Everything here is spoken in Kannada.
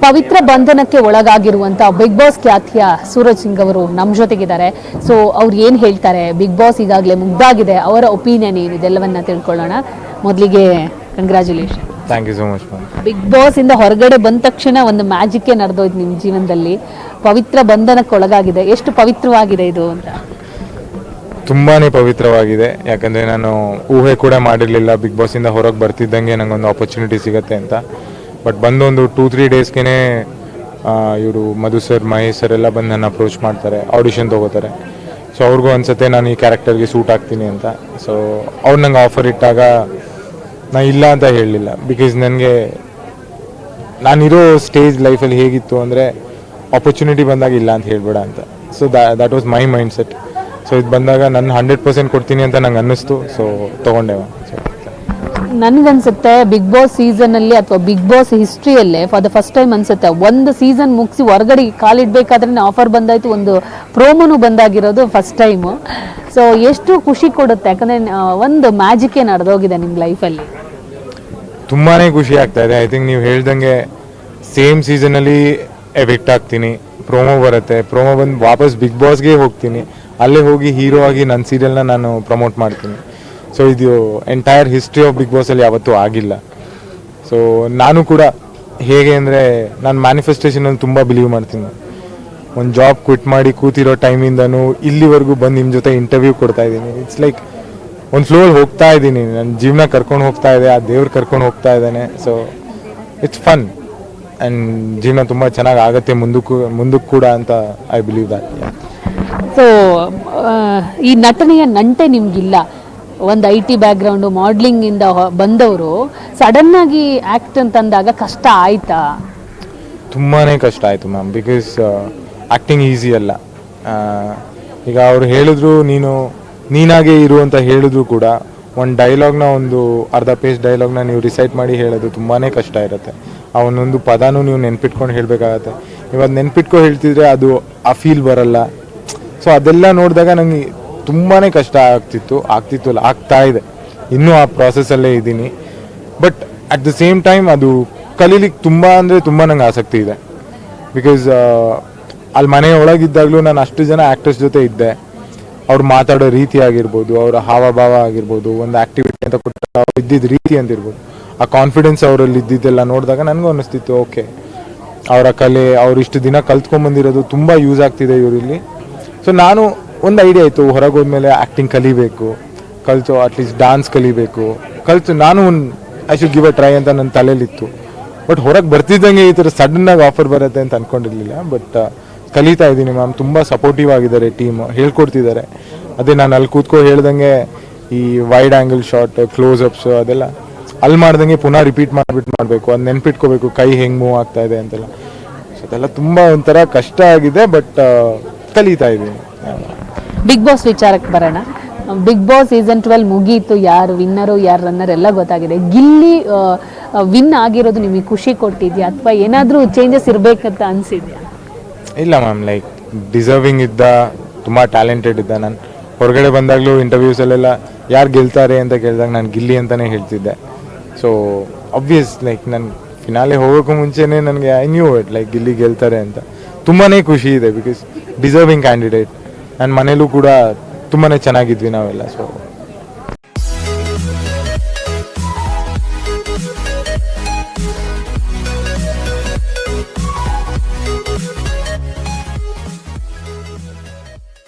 ಪವಿತ್ರ ಬಂಧನಕ್ಕೆ ಒಳಗಾಗಿರುವಂತ ಬಿಗ್ ಬಾಸ್ ಖ್ಯಾತಿಯ ಸೂರಜ್ ಸಿಂಗ್ ಅವರು ನಮ್ಮ ಜೊತೆಗಿದ್ದಾರೆ. ಸೊ ಅವ್ರು ಏನು ಹೇಳ್ತಾರೆ, ಬಿಗ್ ಬಾಸ್ ಈಗಾಗಲೇ ಮುಗ್ದಾಗಿದೆ, ಅವರ ಒಪಿನಿಯನ್ ಏನಿದೆ ಎಲ್ಲವನ್ನ ತಿಳ್ಕೊಳ್ಳೋಣ. ಮೊದಲಿಗೆ congratulation. Thank you so much. Bigg Boss ಇಂದ ಹೊರಗಡೆ ಬಂದ ತಕ್ಷಣ ಒಂದು ಮ್ಯಾಜಿಕ್ಕೇ ನಡೆದೋಯ್ತು ನಿಮ್ಮ ಜೀವನದಲ್ಲಿ. ಪವಿತ್ರ ಬಂಧನಕ್ಕೆ ಒಳಗಾಗಿದೆ, ಎಷ್ಟು ಪವಿತ್ರವಾಗಿದೆ ಇದು ಅಂತ? ತುಂಬಾ ಪವಿತ್ರವಾಗಿದೆ. ಯಾಕಂದರೆ ನಾನು ಊಹೆ ಕೂಡ ಮಾಡಿರಲಿಲ್ಲ ಬಿಗ್ ಬಾಸಿಂದ ಹೊರಗೆ ಬರ್ತಿದ್ದಂಗೆ ನನಗೊಂದು ಆಪರ್ಚುನಿಟಿ ಸಿಗುತ್ತೆ ಅಂತ. ಬಟ್ ಬಂದೊಂದು 2-3 ಡೇಸ್ಗೆ ಇವರು ಮಧು ಸರ್, ಮಹೇಶ್ ಸರ್ ಎಲ್ಲ ಬಂದು ನನ್ನ ಅಪ್ರೋಚ್ ಮಾಡ್ತಾರೆ, ಆಡಿಷನ್ ತೊಗೋತಾರೆ. ಸೊ ಅವ್ರಿಗೂ ಅನ್ಸುತ್ತೆ ನಾನು ಈ ಕ್ಯಾರೆಕ್ಟರ್ಗೆ ಸೂಟ್ ಆಗ್ತೀನಿ ಅಂತ. ಸೊ ಅವ್ರು ನಂಗೆ ಆಫರ್ ಇಟ್ಟಾಗ ನಾನು ಇಲ್ಲ ಅಂತ ಹೇಳಲಿಲ್ಲ. ಬಿಕಾಸ್ ನನಗೆ ನಾನಿರೋ ಸ್ಟೇಜ್ ಲೈಫಲ್ಲಿ ಹೇಗಿತ್ತು ಅಂದರೆ ಆಪರ್ಚುನಿಟಿ ಬಂದಾಗ ಇಲ್ಲ ಅಂತ ಹೇಳ್ಬೇಡ ಅಂತ. So that was my mindset. So ಇದು ಬಂದಾಗ ನಾನು 100% ಕೊಡ್ತೀನಿ ಅಂತ ನಂಗೆ ಅನ್ನಿಸ್ತು. ಸೊ ತೊಗೊಂಡೆವ. ಸೊ ನನ್ಗನ್ಸುತ್ತೆ ಬಿಗ್ ಬಾಸ್ ಸೀಸನ್ ಅಲ್ಲಿ ಅಥವಾ ಬಿಗ್ ಬಾಸ್ ಹಿಸ್ಟ್ರಿಯಲ್ಲೇ ಫಾರ್ ದ ಫಸ್ಟ್ ಟೈಮ್ ಅನ್ಸುತ್ತೆ ಒಂದು ಸೀಸನ್ ಮುಗಿಸಿ ಹೊರಗಡೆ ಕಾಲಿಡ್ಬೇಕಾದ್ರೆ ಆಫರ್ ಬಂದಾಯ್ತು, ಒಂದು ಪ್ರೋಮೋನು ಬಂದಾಗಿರೋದು ಫಸ್ಟ್ ಟೈಮು. ಸೊ ಎಷ್ಟು ಖುಷಿ ಕೊಡುತ್ತೆ, ಯಾಕಂದ್ರೆ ಒಂದು ಮ್ಯಾಜಿಕ್ಕೇ ನಡೆದೋಗಿದೆ ನಿಮ್ಮ ಲೈಫಲ್ಲಿ. ತುಂಬಾ ಖುಷಿ ಆಗ್ತಾ ಇದೆ. ಐ ಥಿಂಕ್ ನೀವು ಹೇಳ್ದಂಗೆ ಸೇಮ್ ಸೀಸನಲ್ಲಿ ಎವಿಕ್ಟ್ ಆಗ್ತೀನಿ, ಪ್ರೋಮೋ ಬರುತ್ತೆ, ಪ್ರೋಮೋ ಬಂದು ವಾಪಸ್ ಬಿಗ್ ಬಾಸ್ಗೆ ಹೋಗ್ತೀನಿ, ಅಲ್ಲೇ ಹೋಗಿ ಹೀರೋ ಆಗಿ ನನ್ನ ಸೀರಿಯಲ್ನ ನಾನು ಪ್ರಮೋಟ್ ಮಾಡ್ತೀನಿ. ಸೊ ಇದು ಎಂಟೈರ್ ಹಿಸ್ಟ್ರಿ ಆಫ್ ಬಿಗ್ ಬಾಸಲ್ಲಿ ಯಾವತ್ತೂ ಆಗಿಲ್ಲ. ಸೊ ನಾನು ಕೂಡ ಹೇಗೆ ಅಂದರೆ ನಾನು ಮ್ಯಾನಿಫೆಸ್ಟೇಷನಲ್ಲಿ ತುಂಬ ಬಿಲೀವ್ ಮಾಡ್ತೀನಿ. ಒಂದು ಜಾಬ್ ಕ್ವಿಟ್ ಮಾಡಿ ಕೂತಿರೋ ಟೈಮಿಂದನೂ ಇಲ್ಲಿವರೆಗೂ ಬಂದು ನಿಮ್ಮ ಜೊತೆ ಇಂಟರ್ವ್ಯೂ ಕೊಡ್ತಾ ಇದ್ದೀನಿ. ಇಟ್ಸ್ ಲೈಕ್ ಒಂದು ಫ್ಲೋಲ್ಲಿ ಹೋಗ್ತಾ ಇದ್ದೀನಿ, ನನ್ನ ಜೀವನ ಕರ್ಕೊಂಡು ಹೋಗ್ತಾ ಇದೆ, ಆ ದೇವ್ರು ಕರ್ಕೊಂಡು ಹೋಗ್ತಾ ಇದ್ದಾನೆ. ಸೊ ಇಟ್ಸ್ ಫನ್ ಆ್ಯಂಡ್ ಜೀವನ ತುಂಬ ಚೆನ್ನಾಗಿ ಆಗುತ್ತೆ ಮುಂದಕ್ಕೂ ಕೂಡ ಅಂತ ಐ ಬಿಲೀವ್ ದ್ಯಾಟ್. ಸೊ ಈ ನಟನೆಯ ನಂಟೆ ನಿಮ್ಗಿಲ್ಲ, ಒಂದು IT ಬ್ಯಾಕ್ಗ್ರೌಂಡು, ಮಾಡ್ಲಿಂಗಿಂದ ಬಂದವರು ಸಡನ್ನಾಗಿ ಆ್ಯಕ್ಟ್ ಅಂತಂದಾಗ ಕಷ್ಟ ಆಯ್ತಾ? ತುಂಬಾ ಕಷ್ಟ ಆಯಿತು ಮ್ಯಾಮ್. ಬಿಕಾಸ್ ಆ್ಯಕ್ಟಿಂಗ್ ಈಸಿ ಅಲ್ಲ. ಈಗ ಅವ್ರು ಹೇಳಿದ್ರು ನೀನಾಗೆ ಇರು ಅಂತ ಹೇಳಿದ್ರು ಕೂಡ ಒಂದು ಡೈಲಾಗ್ನ, ಒಂದು ಅರ್ಧ ಪೇಜ್ ಡೈಲಾಗ್ನ ನೀವು ರಿಸೈಟ್ ಮಾಡಿ ಹೇಳೋದು ತುಂಬಾ ಕಷ್ಟ ಇರುತ್ತೆ. ಆ ಒಂದೊಂದು ಪದನೂ ನೀವು ನೆನ್ಪಿಟ್ಕೊಂಡು ಹೇಳಬೇಕಾಗತ್ತೆ. ಇವಾಗ ನೆನ್ಪಿಟ್ಕೊಂಡು ಹೇಳ್ತಿದ್ರೆ ಅದು ಆ ಫೀಲ್ ಬರಲ್ಲ. ಸೊ ಅದೆಲ್ಲ ನೋಡಿದಾಗ ನನಗೆ ತುಂಬಾ ಕಷ್ಟ ಆಗ್ತಾ ಇದೆ. ಇನ್ನೂ ಆ ಪ್ರಾಸೆಸ್ಸಲ್ಲೇ ಇದ್ದೀನಿ. But at the same time ಅದು ಕಲೀಲಿಕ್ಕೆ ತುಂಬ ನಂಗೆ ಆಸಕ್ತಿ ಇದೆ. ಬಿಕಾಸ್ ಅಲ್ಲಿ ಮನೆಯ ಒಳಗಿದ್ದಾಗಲೂ ನಾನು ಅಷ್ಟು ಜನ ಆ್ಯಕ್ಟರ್ಸ್ ಜೊತೆ ಇದ್ದೆ. ಅವ್ರು ಮಾತಾಡೋ ರೀತಿ ಆಗಿರ್ಬೋದು, ಅವರ ಹಾವಭಾವ ಆಗಿರ್ಬೋದು, ಒಂದು ಆ್ಯಕ್ಟಿವಿಟಿ ಅಂತ ಕೊಟ್ಟರೆ ಅವ್ರು ಇದ್ದಿದ್ದ ರೀತಿ ಅಂತ ಇರ್ಬೋದು, ಆ ಕಾನ್ಫಿಡೆನ್ಸ್ ಅವರಲ್ಲಿ ಇದ್ದಿದ್ದೆಲ್ಲ ನೋಡಿದಾಗ ನನಗೂ ಅನ್ನಿಸ್ತಿತ್ತು, ಓಕೆ ಅವರ ಕಲೆ ಅವ್ರು ಇಷ್ಟು ದಿನ ಕಲ್ತ್ಕೊಂಡ್ಬಂದಿರೋದು ತುಂಬ ಯೂಸ್ ಆಗ್ತಿದೆ ಇವರಲ್ಲಿ. ಸೊ ನಾನು ಒಂದು ಐಡಿಯಾ ಇತ್ತು, ಹೊರಗೆ ಹೋದ್ಮೇಲೆ ಆ್ಯಕ್ಟಿಂಗ್ ಕಲಿಬೇಕು, ಅಟ್ಲೀಸ್ಟ್ ಡಾನ್ಸ್ ಕಲಿಬೇಕು, ನಾನು I should give a try ಅಂತ ನನ್ನ ತಲೆಯಲ್ಲಿತ್ತು. ಬಟ್ ಹೊರಗೆ ಬರ್ತಿದ್ದಂಗೆ ಈ ಥರ ಸಡನ್ನಾಗಿ ಆಫರ್ ಬರುತ್ತೆ ಅಂತ ಅಂದ್ಕೊಂಡಿರಲಿಲ್ಲ. ಬಟ್ ಕಲಿತಾ ಇದ್ದೀನಿ ಮ್ಯಾಮ್. ತುಂಬ ಸಪೋರ್ಟಿವ್ ಆಗಿದ್ದಾರೆ ಟೀಮ್, ಹೇಳ್ಕೊಡ್ತಿದ್ದಾರೆ. ಅದೇ ನಾನು ಅಲ್ಲಿ ಹೇಳ್ದಂಗೆ ಈ ವೈಡ್ ಆ್ಯಂಗಲ್ ಶಾಟ್, ಕ್ಲೋಸ್-ಅಪ್ಸ್ ಅದೆಲ್ಲ ಅಲ್ಲಿ ಮಾಡ್ದಂಗೆ ಪುನಃ ರಿಪೀಟ್ ಮಾಡಬೇಕು, ಅದು ನೆನ್ಪಿಟ್ಕೋಬೇಕು, ಕೈ ಹೆಂಗೆ ಮೂವ್ ಆಗ್ತಾ ಇದೆ ಅಂತೆಲ್ಲ. ಸೊ ಅದೆಲ್ಲ ತುಂಬ ಒಂಥರ ಕಷ್ಟ ಆಗಿದೆ. ಬಟ್ ಕಲಿತಾ ಇದ್ದೀನಿ. ಬಿಗ್ ಬಾಸ್ ವಿಚಾರಕ್ಕೆ ಬರೋಣ. ಬಿಗ್ ಬಾಸ್ ಸೀಸನ್ 12 ಮುಗೀತು, ಯಾರು ವಿನ್ನರು ಯಾರು ರನ್ನರ್ ಎಲ್ಲ ಗೊತ್ತಾಗಿದೆ. ಗಿಲ್ಲಿ ವಿನ್ ಆಗಿರೋದು ನಿಮಗೆ ಖುಷಿ ಕೊಟ್ಟಿದ್ಯಾ, ಅಥವಾ ಏನಾದರೂ ಚೇಂಜಸ್ ಇರಬೇಕಂತ ಅನಿಸಿದ್ಯಾ? ಇಲ್ಲ ಮ್ಯಾಮ್, ಲೈಕ್ ಡಿಸರ್ವಿಂಗ್ ಇದ್ದ, ತುಂಬ ಟ್ಯಾಲೆಂಟೆಡ್ ಇದ್ದ. ನಾನು ಹೊರಗಡೆ ಬಂದಾಗಲೂ ಇಂಟರ್ವ್ಯೂಸಲ್ಲೆಲ್ಲ ಯಾರು ಗೆಲ್ತಾರೆ ಅಂತ ಕೇಳಿದಾಗ ನಾನು ಗಿಲ್ಲಿ ಅಂತಲೇ ಹೇಳ್ತಿದ್ದೆ. ಸೊ ಆಬ್ವಿಯಸ್, ಲೈಕ್ ನಾನು ಫಿನಾಲೆ ಹೋಗೋಕ್ಕೂ ಮುಂಚೆನೇ ನನಗೆ I knew it, like Gilli ಗೆಲ್ತಾರೆ ಅಂತ. ತುಂಬಾ ಖುಷಿ ಇದೆ, ಬಿಕಾಸ್ ಡಿಸರ್ವಿಂಗ್ ಕ್ಯಾಂಡಿಡೇಟ್. ನನ್ನ ಮನೇಲೂ ಕೂಡ ತುಂಬಾ ಚೆನ್ನಾಗಿದ್ವಿ ನಾವೆಲ್ಲ. ಸೊ